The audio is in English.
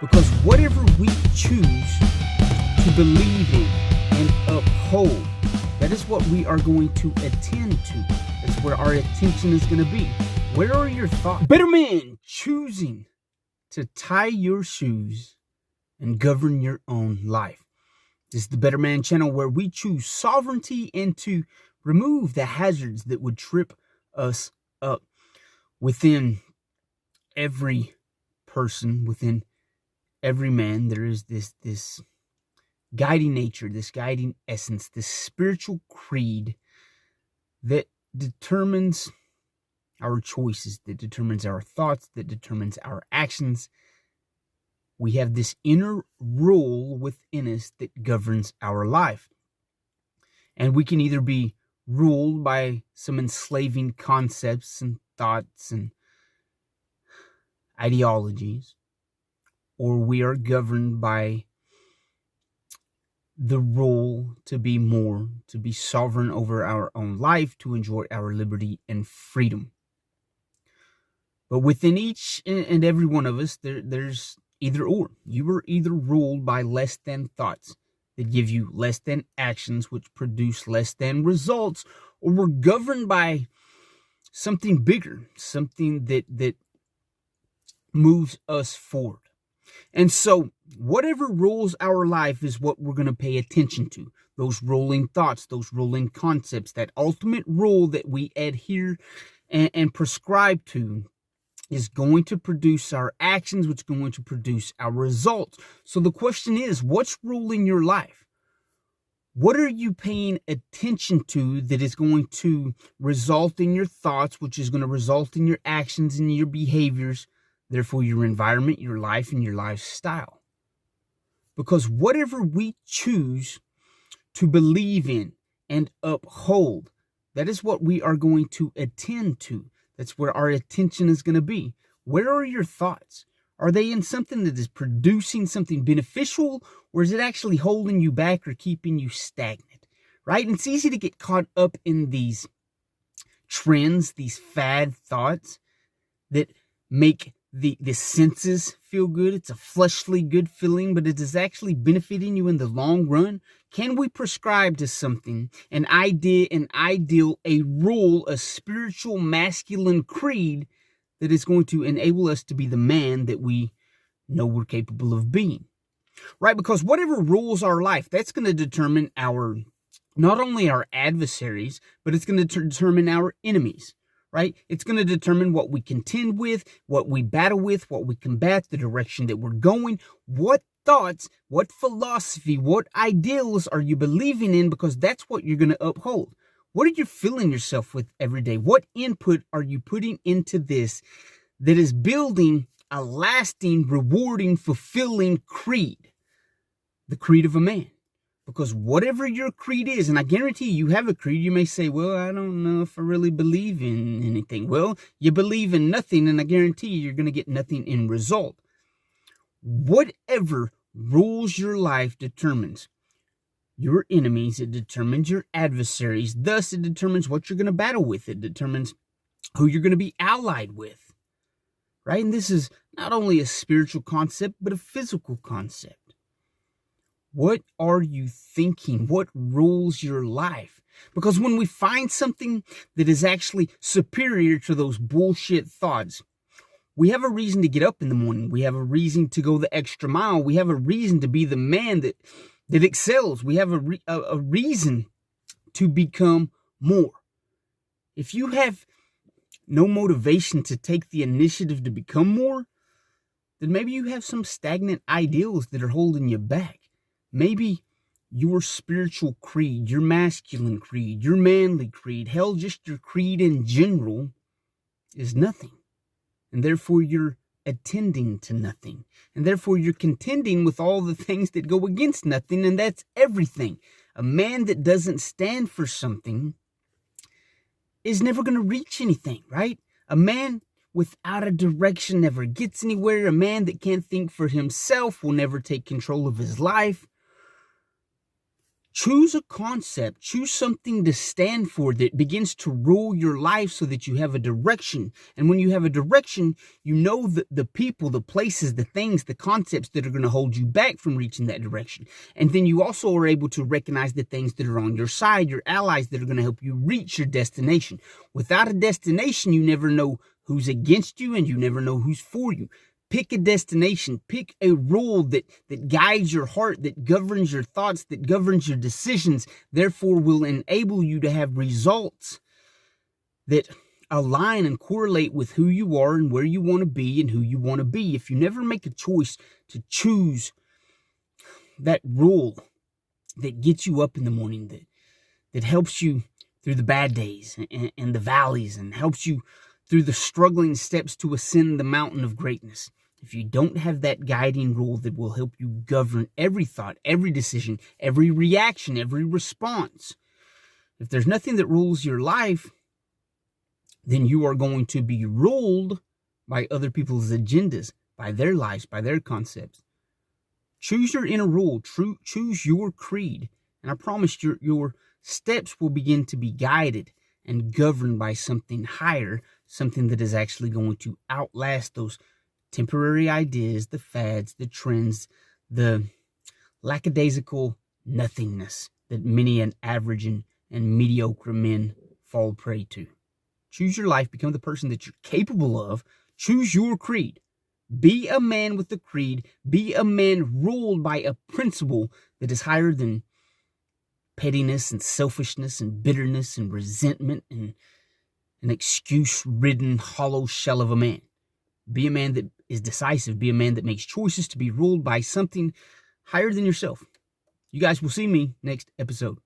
Because whatever we choose to believe in and uphold, that is what we are going to attend to. That's where our attention is going to be. Where are your thoughts? Better man choosing to tie your shoes and govern your own life. This is the Better Man channel, where we choose sovereignty and to remove the hazards that would trip us up. Within every person, within every man, there is this guiding nature, this guiding essence, this spiritual creed that determines our choices, that determines our thoughts, that determines our actions. We have this inner rule within us that governs our life. And we can either be ruled by some enslaving concepts and thoughts and ideologies, or we are governed by the rule to be more, to be sovereign over our own life, to enjoy our liberty and freedom. But within each and every one of us, there's either or. You are either ruled by less than thoughts that give you less than actions, which produce less than results, or we're governed by something bigger, something that moves us forward. And so whatever rules our life is what we're going to pay attention to. Those ruling thoughts, those ruling concepts, that ultimate rule that we adhere and prescribe to is going to produce our actions, which is going to produce our results. So the question is, what's ruling your life? What are you paying attention to that is going to result in your thoughts, which is going to result in your actions and your behaviors, therefore your environment, your life, and your lifestyle? Because whatever we choose to believe in and uphold, that is what we are going to attend to. That's where our attention is going to be. Where are your thoughts? Are they in something that is producing something beneficial, or is it actually holding you back or keeping you stagnant? Right? And it's easy to get caught up in these trends, these fad thoughts that make the senses feel good. It's a fleshly good feeling, but it is actually benefiting you in the long run. Can we prescribe to something, an idea, an ideal, a rule, a spiritual masculine creed that is going to enable us to be the man that we know we're capable of being? Right? Because whatever rules our life, that's going to determine not only our adversaries, but it's going to determine our enemies. Right? It's going to determine what we contend with, what we battle with, what we combat, the direction that we're going, what thoughts, what philosophy, what ideals are you believing in, because that's what you're going to uphold. What are you filling yourself with every day? What input are you putting into this that is building a lasting, rewarding, fulfilling creed? The creed of a man. Because whatever your creed is, and I guarantee you have a creed, you may say, well, I don't know if I really believe in anything. Well, you believe in nothing, and I guarantee you're going to get nothing in result. Whatever rules your life determines your enemies. It determines your adversaries. Thus, it determines what you're going to battle with. It determines who you're going to be allied with. Right? And this is not only a spiritual concept, but a physical concept. What are you thinking? What rules your life? Because when we find something that is actually superior to those bullshit thoughts, we have a reason to get up in the morning. We have a reason to go the extra mile. We have a reason to be the man that excels. We have a reason to become more. If you have no motivation to take the initiative to become more, then maybe you have some stagnant ideals that are holding you back. Maybe your spiritual creed, your masculine creed, your manly creed, hell, just your creed in general is nothing. And therefore you're attending to nothing. And therefore you're contending with all the things that go against nothing, and that's everything. A man that doesn't stand for something is never going to reach anything, right? A man without a direction never gets anywhere. A man that can't think for himself will never take control of his life. Choose a concept, choose something to stand for that begins to rule your life so that you have a direction. And when you have a direction, you know the people, the places, the things, the concepts that are going to hold you back from reaching that direction. And then you also are able to recognize the things that are on your side, your allies that are going to help you reach your destination. Without a destination, you never know who's against you and you never know who's for you. Pick a destination, pick a rule that guides your heart, that governs your thoughts, that governs your decisions, therefore will enable you to have results that align and correlate with who you are and where you want to be and who you want to be. If you never make a choice to choose that rule that gets you up in the morning, that helps you through the bad days and the valleys and helps you through the struggling steps to ascend the mountain of greatness. If you don't have that guiding rule that will help you govern every thought, every decision, every reaction, every response, if there's nothing that rules your life, then you are going to be ruled by other people's agendas, by their lives, by their concepts. Choose your inner rule, choose your creed, and I promise your steps will begin to be guided and governed by something higher, something that is actually going to outlast those temporary ideas, the fads, the trends, the lackadaisical nothingness that many an average and mediocre men fall prey to. Choose your life, become the person that you're capable of. Choose your creed. Be a man with a creed. Be a man ruled by a principle that is higher than pettiness and selfishness and bitterness and resentment and an excuse-ridden hollow shell of a man. Be a man that is decisive. Be a man that makes choices to be ruled by something higher than yourself. You guys will see me next episode.